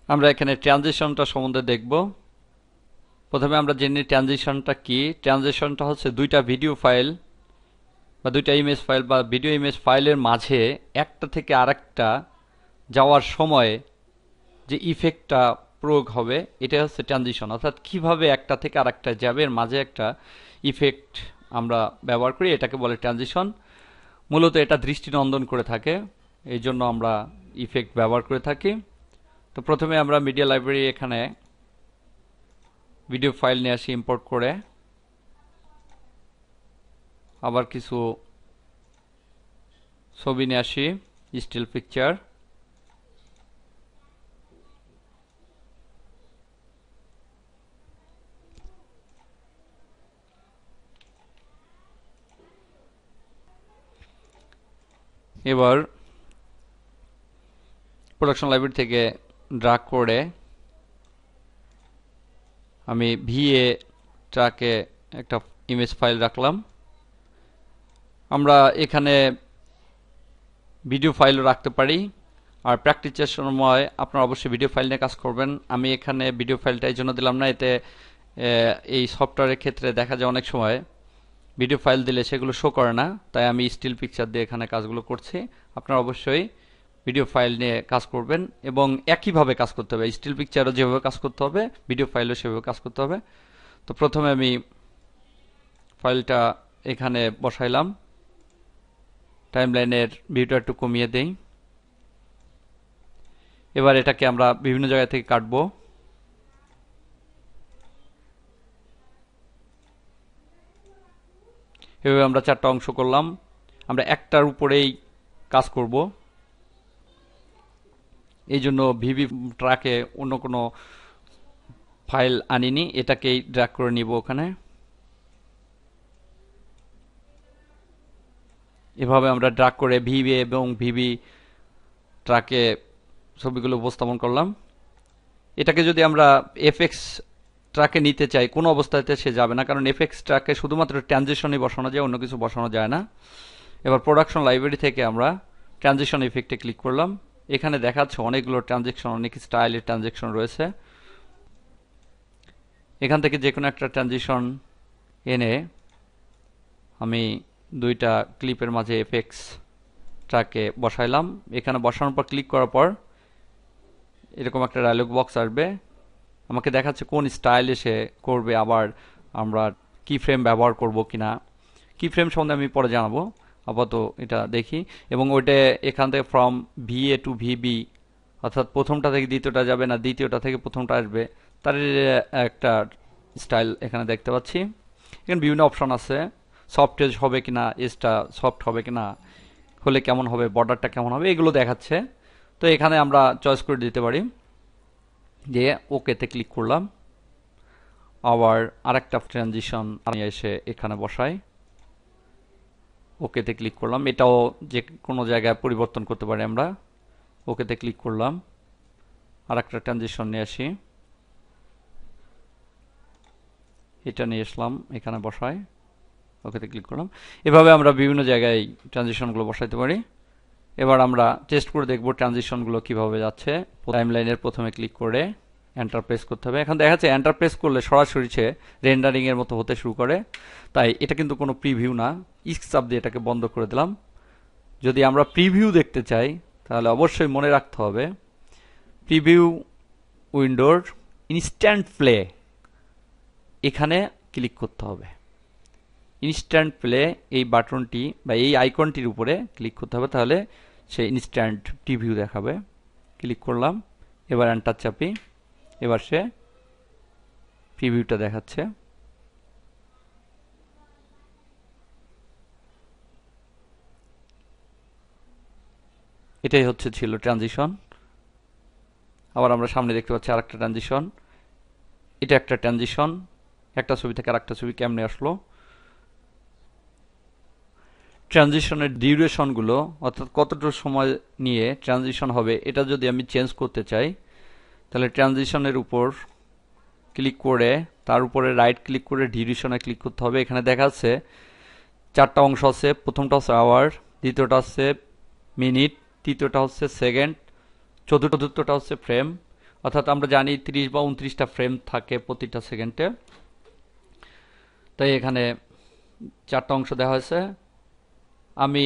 আমরা এখানে ট্রানজিশনটা সম্বন্ধে দেখব। প্রথমে আমরা জেনে নিই ট্রানজিশনটা কি। ট্রানজিশনটা হচ্ছে দুইটা ভিডিও ফাইল বা দুইটা ইমেজ ফাইল বা ভিডিও ইমেজ ফাইলের মাঝে একটা থেকে আরেকটা যাওয়ার সময় যে ইফেক্টটা প্রয়োগ হবে এটা হচ্ছে ট্রানজিশন। অর্থাৎ কিভাবে একটা থেকে আরেকটা যাবে এর মাঝে একটা ইফেক্ট আমরা ব্যবহার করি, এটাকে বলে ট্রানজিশন। মূলত এটা দৃষ্টিনন্দন করে থাকে, এই জন্য আমরা ইফেক্ট ব্যবহার করে থাকি। তো প্রথমে আমরা মিডিয়া লাইব্রেরি এখানে ভিডিও ফাইল নিয়ে আসি ইম্পোর্ট করে, আবার কিছু ছবি নিয়ে আসি, স্টিল পিকচার। এবার প্রোডাকশন লাইব্রেরি থেকে ড্রাগ করে আমি ভিএ ট্রাকে একটা ইমেজ ফাইল রাখলাম। আমরা এখানে ভিডিও ফাইলও রাখতে পারি, আর প্র্যাকটিসের সময় আপনারা অবশ্যই ভিডিও ফাইল নিয়ে কাজ করবেন। আমি এখানে ভিডিও ফাইলটা এই জন্য দিলাম না, এতে এই সফটওয়্যারের ক্ষেত্রে দেখা যায় অনেক সময় ভিডিও ফাইল দিলে সেগুলো শো করে না, তাই আমি স্টিল পিকচার দিয়ে এখানে কাজগুলো করছি। আপনারা অবশ্যই ভিডিও ফাইল নিয়ে কাজ করবেন এবং একইভাবে কাজ করতে হবে। স্টিল পিকচারও যেভাবে কাজ করতে হবে, ভিডিও ফাইলও সেভাবে কাজ করতে হবে। তো প্রথমে আমি ফাইলটা এখানে বসাইলাম, টাইমলাইনের ভিউটা একটু কমিয়ে দেই। এবার এটাকে আমরা বিভিন্ন জায়গা থেকে কাটবো। এভাবে আমরা চারটা অংশ করলাম। আমরা একটার উপরেই কাজ করব, এই জন্য ভিভি ট্রাকে অন্য কোনো ফাইল আনিনি, এটাকেই ড্র্যাগ করে নিব ওখানে। এভাবে আমরা ড্র্যাগ করে ভিভি এবং ভিভি ট্রাকে ছবিগুলো উপস্থাপন করলাম। এটাকে যদি আমরা এফএক্স ট্রাকে নিতে চাই, কোনো অবস্থাতে সে যাবে না, কারণ এফএক্স ট্রাকে শুধুমাত্র ট্রানজিশনই বসানো যায়, অন্য কিছু বসানো যায় না। এবার প্রোডাকশন লাইব্রেরি থেকে আমরা ট্রানজিশন ইফেক্টে ক্লিক করলাম। এখানে দেখাচ্ছে অনেকগুলো ট্রানজেকশন, অনেক স্টাইলের ট্রানজেকশন রয়েছে। এখান থেকে যে কোনো একটা ট্রানজিশন এনে আমি দুইটা ক্লিপের মাঝে এফএক্স ট্রাকে বসাইলাম। এখানে বসানোর পর ক্লিক করার পর এরকম একটা ডায়লগ বক্স আসবে, আমাকে দেখাচ্ছে কোন স্টাইলে সে করবে, আবার আমরা কি ফ্রেম ব্যবহার করব কিনা। কি ফ্রেম সম্বন্ধে আমি পরে জানাবো, আপাতত এটা দেখি। এবং ওইটা এখান থেকে ফ্রম ভিএ টু ভিবি, অর্থাৎ প্রথমটা থেকে দ্বিতীয়টা যাবে না, দ্বিতীয়টা থেকে প্রথমটা আসবে, তার একটা স্টাইল এখানে দেখতে পাচ্ছি। এখানে বিভিন্ন অপশন আছে, সফট এজ হবে কিনা, এজটা সফট হবে কিনা, হলে কেমন হবে, বর্ডারটা কেমন হবে, এগুলো দেখাচ্ছে। তো এখানে আমরা চয়েস করে দিতে পারি, দিয়ে ওকেতে ক্লিক করলাম। আবার আরেকটা ট্রানজিশন আমি এসে এখানে বসাই, ওকেতে ক্লিক করলাম। এটাও যে কোনো জায়গায় পরিবর্তন করতে পারি আমরা। ওকেতে ক্লিক করলাম, আরেকটা ট্রানজিশন নিয়ে আসি, এটা নিয়ে আসলাম এখানে বসাই, ওকেতে ক্লিক করলাম। এভাবে আমরা বিভিন্ন জায়গায় ট্রানজিশনগুলো বসাইতে পারি। এবার আমরা টেস্ট করে দেখব ট্রানজিশনগুলো কিভাবে যাচ্ছে। টাইমলাইনের প্রথমে ক্লিক করে এন্টার প্রেস করতে হবে। এখন দেখা যাচ্ছে এন্টার প্রেস করলে সরাসরি সে রেন্ডারিং এর মতো হতে শুরু করে, তাই এটা কিন্তু কোনো প্রিভিউ না। ইস্ক চাপ দিয়ে এটাকে বন্ধ করে দিলাম। যদি আমরা প্রিভিউ দেখতে চাই তাহলে অবশ্যই মনে রাখতে হবে প্রিভিউ উইন্ডোর ইনস্ট্যান্ট প্লে এখানে ক্লিক করতে হবে। ইনস্ট্যান্ট প্লে এই বাটনটি বা এই আইকনটির উপরে ক্লিক করতে হবে, তাহলে সে ইনস্ট্যান্ট প্রিভিউ দেখাবে। ক্লিক করলাম, এবার এন্টার চাপি, এবার সে প্রিভিউটা দেখাচ্ছে। এটাই ছিল ট্রানজিশন। আবার আমরা সামনে দেখতে পাচ্ছি আরেকটা ট্রানজিশন। এটা একটা ট্রানজিশন, একটা ছবি থেকে আরেকটা ছবি কেমনে আসলো। ট্রানজিশনের ডিউরেশনগুলো, অর্থাৎ কতটুকু সময় নিয়ে ট্রানজিশন হবে, এটা যদি আমি চেঞ্জ করতে চাই তাহলে ট্রানজিশনের উপর ক্লিক করে তার উপরে রাইট ক্লিক করে ডিউরেশনে ক্লিক করতে হবে। এখানে দেখা যাচ্ছে চারটা অংশ আছে, প্রথমটা হচ্ছে আওয়ার, দ্বিতীয়টা হচ্ছে মিনিট, তৃতীয়টা হচ্ছে সেকেন্ড, চতুর্থটা হচ্ছে ফ্রেম। অর্থাৎ আমরা জানি 30 বা 29টা ফ্রেম থাকে প্রতিটা সেকেন্ডে, তাই এখানে 4টা অংশ দেওয়া হয়েছে। আমি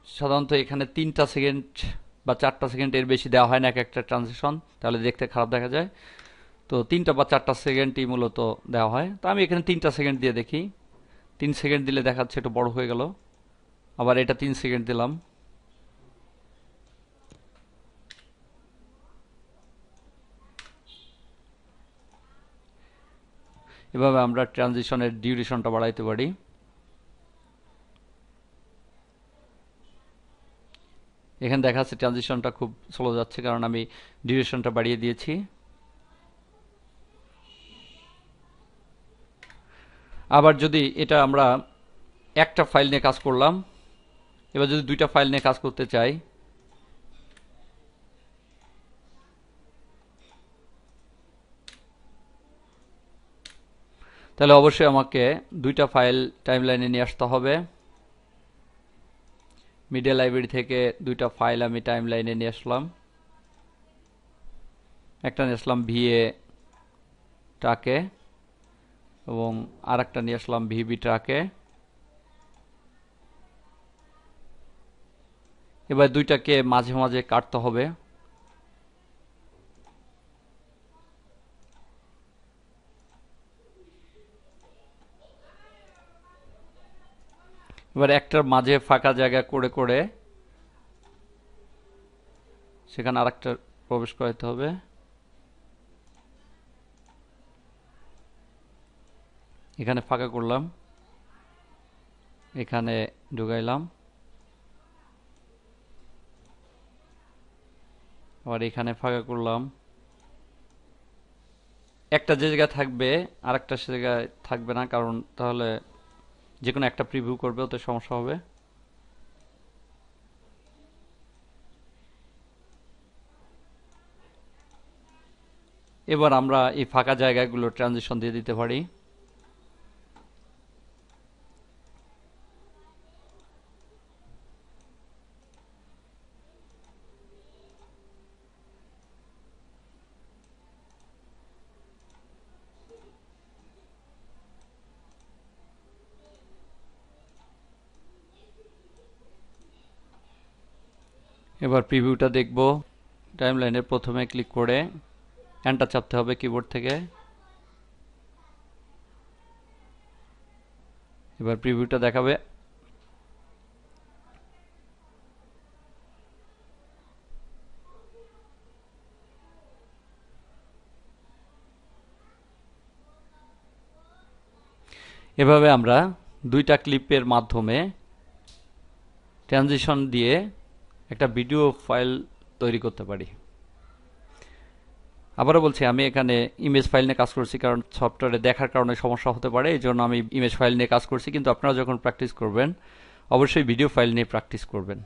সাধারণত এখানে 3টা সেকেন্ড বা 4টা সেকেন্ড এর বেশি দেওয়া হয় না এক একটা ট্রানজিশন, তাহলে দেখতে খারাপ দেখা যায়। তো 3টা বা 4টা সেকেন্ডই মূলত দেওয়া হয়। তো আমি এখানে 3টা সেকেন্ড দিয়ে দেখি। 3 সেকেন্ড দিলে দেখাচ্ছে একটু বড় হয়ে গেল। আবার এটা 3 সেকেন্ড দিলাম। এভাবে আমরা ট্রানজিশনের ডিউরেশনটা বাড়াইতে পারি। এখানে দেখা যাচ্ছে ট্রানজিশনটা খুব স্লো যাচ্ছে, কারণ আমি ডিউরেশনটা বাড়িয়ে দিয়েছি। আবার যদি এটা আমরা একটা ফাইল নিয়ে কাজ করলাম, এবার যদি 2টা ফাইল নিয়ে কাজ করতে চাই, তাহলে অবশ্যই আমাকে 2টা ফাইল টাইমলাইনে নিয়ে আসতে হবে। মিডিয়া লাইব্রেরি থেকে 2টা ফাইল আমি টাইমলাইনে নিয়ে আসলাম। একটা নিয়ে আসলাম ভিএ ট্রাকে এবং আর একটা নিয়ে আসলাম ভিবি ট্রাকে। এবার 2টাকে মাঝে মাঝে কাটতে হবে। এবার একটার মাঝে ফাঁকা জায়গা করে করে সেখানে আরেকটা প্রবেশ করাতে হবে। এখানে ফাঁকা করলাম, এখানে ঢুকাইলাম, আবার এখানে ফাঁকা করলাম। একটা যে জায়গায় থাকবে আরেকটা সে জায়গায় থাকবে না, কারণ তাহলে যে কোনো একটা প্রিভিউ করবে, ওতে সমস্যা হবে। এবার আমরা এই ফাঁকা জায়গাগুলো ট্রানজিশন দিয়ে দিতে পারি। এবার প্রিভিউটা দেখব। টাইমলাইনে প্রথমে ক্লিক করে এন্টার চাপতে হবে কিবোর্ড থেকে। এবার প্রিভিউটা দেখাবে। এভাবে আমরা 2টা ক্লিপের মাধ্যমে ট্রানজিশন দিয়ে একটা ভিডিও ফাইল তৈরি করতে পারি। আবারও বলছি, আমি এখানে ইমেজ ফাইল নিয়ে কাজ করছি, কারণ সফটওয়্যারে দেখার কারণে সমস্যা হতে পারে, এই জন্য আমি ইমেজ ফাইল নিয়ে কাজ করছি। কিন্তু আপনারা যখন প্র্যাকটিস করবেন অবশ্যই ভিডিও ফাইল নিয়ে প্র্যাকটিস করবেন।